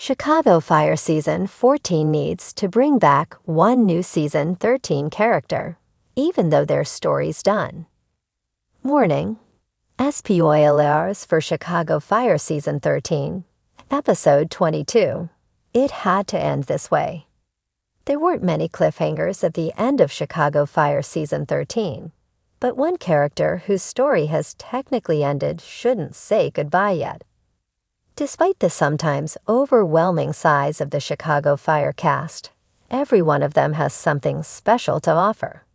Chicago Fire Season 14 needs to bring back one new Season 13 character, even though their story's done. Warning: Spoilers for Chicago Fire Season 13, Episode 22. It had to end this way. There weren't many cliffhangers at the end of Chicago Fire Season 13, but one character whose story has technically ended shouldn't say goodbye yet. Despite the sometimes overwhelming size of the Chicago Fire cast, every one of them has something special to offer.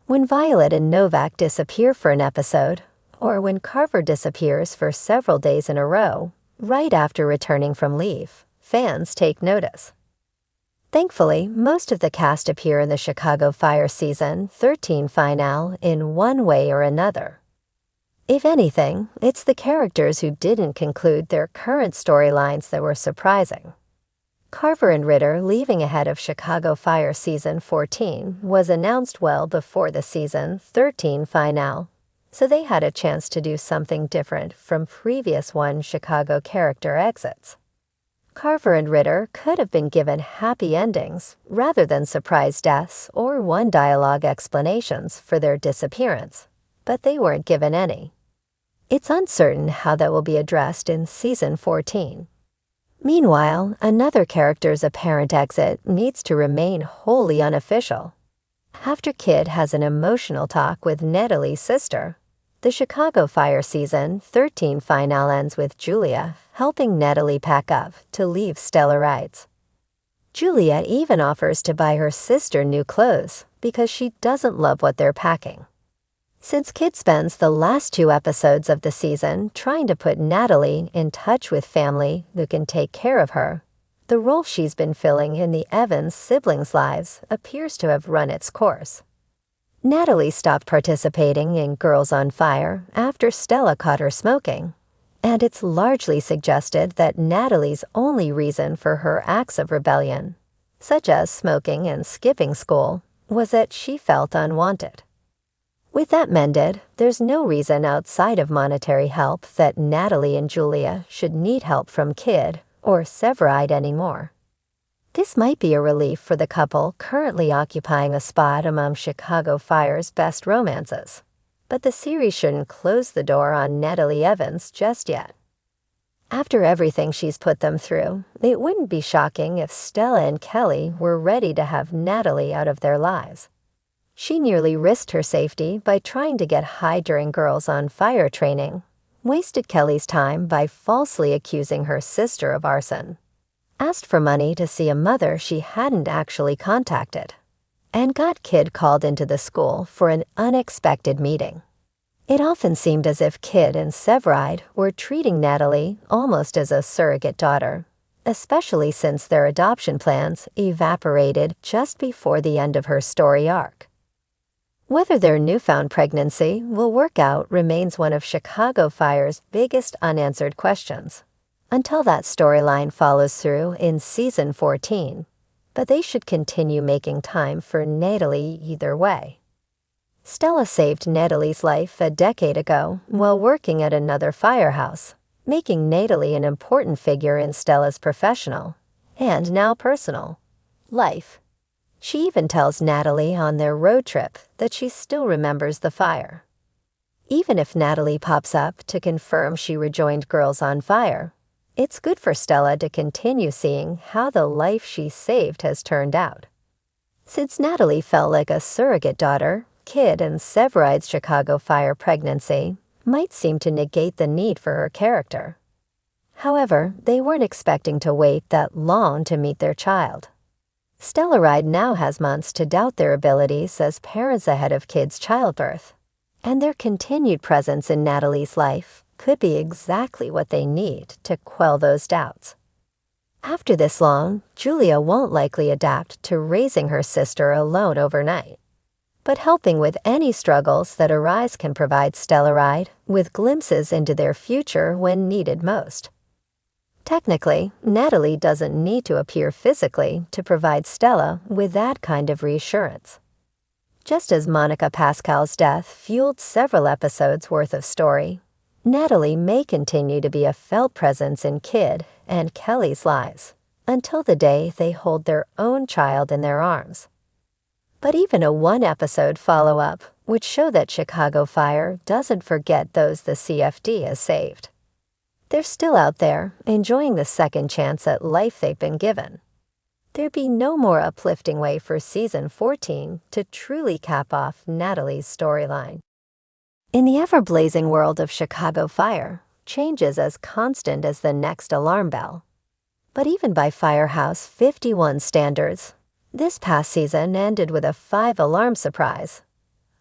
When Violet and Novak disappear for an episode, or when Carver disappears for several days in a row, right after returning from leave, fans take notice. Thankfully, most of the cast appear in the Chicago Fire Season 13 finale in one way or another. If anything, it's the characters who didn't conclude their current storylines that were surprising. Carver and Ritter leaving ahead of Chicago Fire Season 14 was announced well before the Season 13 finale, so they had a chance to do something different from previous Chicago character exits. Carver and Ritter could have been given happy endings rather than surprise deaths or one-dialogue explanations for their disappearance, but they weren't given any. It's uncertain how that will be addressed in Season 14. Meanwhile, another character's apparent exit needs to remain wholly unofficial. After Kid has an emotional talk with Natalie's sister, the Chicago Fire Season 13 finale ends with Julia helping Natalie pack up to leave Stellarides. Julia even offers to buy her sister new clothes because she doesn't love what they're packing. Since Kid spends the last 2 episodes of the season trying to put Natalie in touch with family who can take care of her, the role she's been filling in the Evans siblings' lives appears to have run its course. Natalie stopped participating in Girls on Fire after Stella caught her smoking, and it's largely suggested that Natalie's only reason for her acts of rebellion, such as smoking and skipping school, was that she felt unwanted. With that mended, there's no reason outside of monetary help that Natalie and Julia should need help from Kid or Severide anymore. This might be a relief for the couple currently occupying a spot among Chicago Fire's best romances, but the series shouldn't close the door on Natalie Evans just yet. After everything she's put them through, it wouldn't be shocking if Stella and Kelly were ready to have Natalie out of their lives. She nearly risked her safety by trying to get high during Girls on Fire training, wasted Kelly's time by falsely accusing her sister of arson, asked for money to see a mother she hadn't actually contacted, and got Kid called into the school for an unexpected meeting. It often seemed as if Kid and Severide were treating Natalie almost as a surrogate daughter, especially since their adoption plans evaporated just before the end of her story arc. Whether their newfound pregnancy will work out remains one of Chicago Fire's biggest unanswered questions, until that storyline follows through in Season 14, but they should continue making time for Natalie either way. Stella saved Natalie's life a decade ago while working at another firehouse, making Natalie an important figure in Stella's professional, and now personal, life. She even tells Natalie on their road trip that she still remembers the fire. Even if Natalie pops up to confirm she rejoined Girls on Fire, it's good for Stella to continue seeing how the life she saved has turned out. Since Natalie felt like a surrogate daughter, Kid and Severide's Chicago Fire pregnancy might seem to negate the need for her character. However, they weren't expecting to wait that long to meet their child. Stellaride now has months to doubt their abilities as parents ahead of Kid's childbirth, and their continued presence in Natalie's life could be exactly what they need to quell those doubts. After this long, Julia won't likely adapt to raising her sister alone overnight, but helping with any struggles that arise can provide Stellaride with glimpses into their future when needed most. Technically, Natalie doesn't need to appear physically to provide Stella with that kind of reassurance. Just as Monica Pascal's death fueled several episodes worth of story, Natalie may continue to be a felt presence in Kid and Kelly's lives, until the day they hold their own child in their arms. But even a one-episode follow-up would show that Chicago Fire doesn't forget those the CFD has saved. They're still out there, enjoying the second chance at life they've been given. There'd be no more uplifting way for Season 14 to truly cap off Natalie's storyline. In the ever-blazing world of Chicago Fire, change is as constant as the next alarm bell. But even by Firehouse 51 standards, this past season ended with a 5-alarm surprise.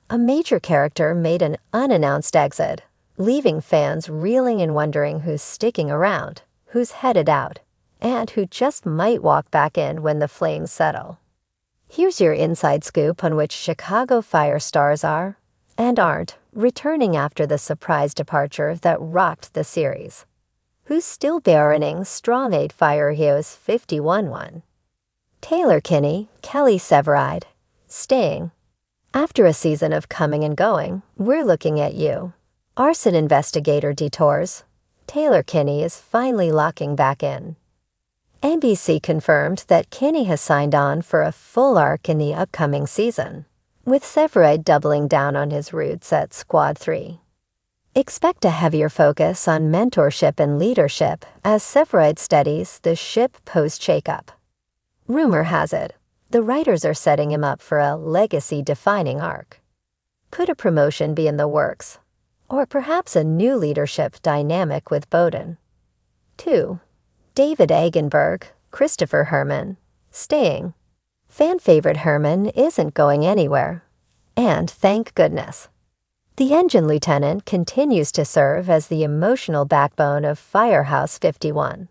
A major character made an unannounced exit, leaving fans reeling and wondering who's sticking around, who's headed out, and who just might walk back in when the flames settle. Here's your inside scoop on which Chicago Fire stars are, and aren't, returning after the surprise departure that rocked the series. Who's still baroning Straw 8 Fire Heroes 51-1? Taylor Kinney, Kelly Severide, staying. After a season of coming and going, we're looking at you. Arson investigator detours. Taylor Kinney is finally locking back in. NBC confirmed that Kinney has signed on for a full arc in the upcoming season, with Severide doubling down on his roots at Squad 3. Expect a heavier focus on mentorship and leadership as Severide studies the ship post-shakeup. Rumor has it, the writers are setting him up for a legacy-defining arc. Could a promotion be in the works? Or perhaps a new leadership dynamic with Bowden? 2. David Agenberg, Christopher Herman, staying. Fan favorite Herman isn't going anywhere. And thank goodness. The engine lieutenant continues to serve as the emotional backbone of Firehouse 51.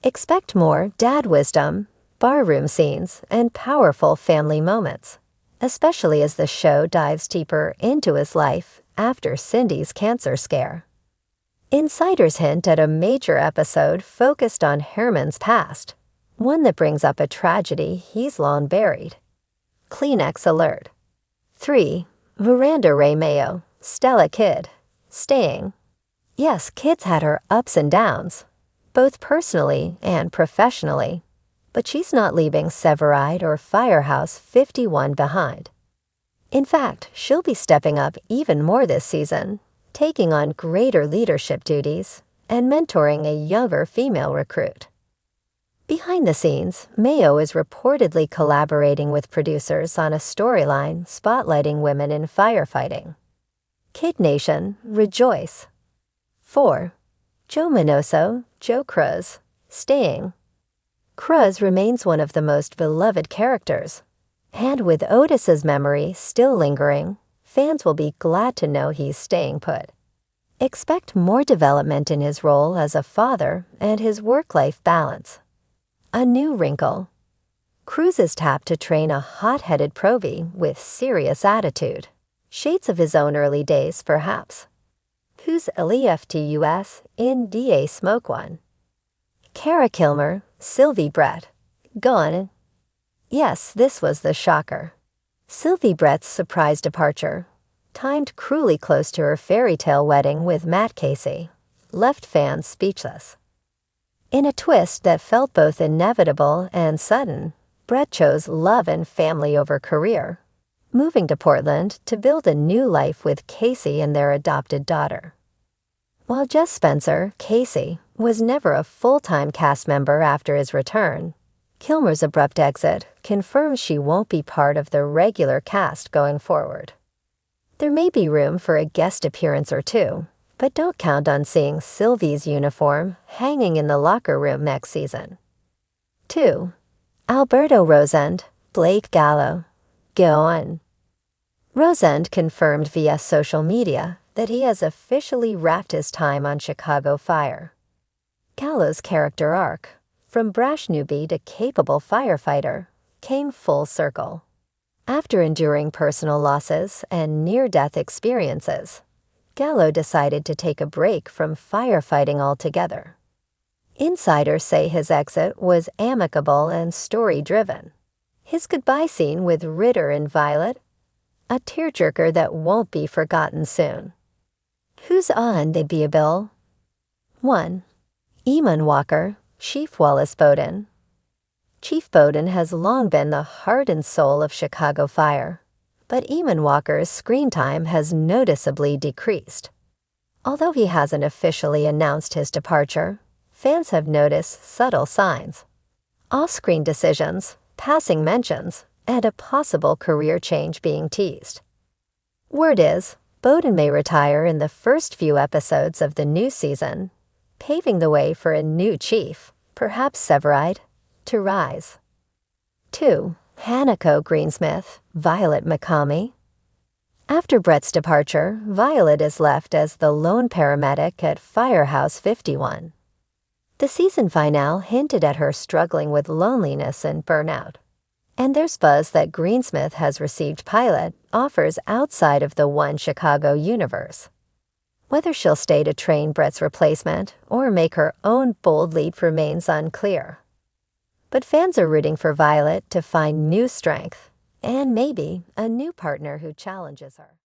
Expect more dad wisdom, barroom scenes, and powerful family moments, especially as the show dives deeper into his life after Cindy's cancer scare. Insiders hint at a major episode focused on Herman's past, one that brings up a tragedy he's long buried. Kleenex alert. 3. Miranda Ray Mayo, Stella Kidd, staying. Yes, Kidd's had her ups and downs, both personally and professionally, but she's not leaving Severide or Firehouse 51 behind. In fact, she'll be stepping up even more this season, taking on greater leadership duties and mentoring a younger female recruit. Behind the scenes, Mayo is reportedly collaborating with producers on a storyline spotlighting women in firefighting. Kid Nation, rejoice. 4. Joe Minoso, Joe Cruz, staying. Cruz remains one of the most beloved characters, and with Otis's memory still lingering, fans will be glad to know he's staying put. Expect more development in his role as a father and his work-life balance. A new wrinkle. Cruz is tapped to train a hot-headed Provi with serious attitude. Shades of his own early days, perhaps. Who's LEFTUS in DA Smoke One? Kara Kilmer, Sylvie Brett, gone. Yes, this was the shocker. Sylvie Brett's surprise departure, timed cruelly close to her fairy tale wedding with Matt Casey, left fans speechless. In a twist that felt both inevitable and sudden, Brett chose love and family over career, moving to Portland to build a new life with Casey and their adopted daughter. While Jess Spencer, Casey, was never a full-time cast member after his return, Kilmer's abrupt exit confirms she won't be part of the regular cast going forward. There may be room for a guest appearance or two, but don't count on seeing Sylvie's uniform hanging in the locker room next season. 2. Alberto Rosend, Blake Gallo, go on. Rosend confirmed via social media that he has officially wrapped his time on Chicago Fire. Gallo's character arc, from brash newbie to capable firefighter, came full circle. After enduring personal losses and near-death experiences, Gallo decided to take a break from firefighting altogether. Insiders say his exit was amicable and story-driven. His goodbye scene with Ritter and Violet, a tearjerker that won't be forgotten soon. Who's on the Bill? 1. Eamon Walker, Chief Wallace Bowden, Chief Bowden has long been the heart and soul of Chicago Fire, but Eamon Walker's screen time has noticeably decreased. Although he hasn't officially announced his departure, fans have noticed subtle signs. Off-screen decisions, passing mentions, and a possible career change being teased. Word is, Bowden may retire in the first few episodes of the new season, paving the way for a new chief, perhaps Severide, to rise. 2. Hanako Greensmith, Violet McCamey. After Brett's departure, Violet is left as the lone paramedic at Firehouse 51. The season finale hinted at her struggling with loneliness and burnout. And there's buzz that Greensmith has received pilot offers outside of the One Chicago universe. Whether she'll stay to train Brett's replacement or make her own bold leap remains unclear. But fans are rooting for Violet to find new strength and maybe a new partner who challenges her.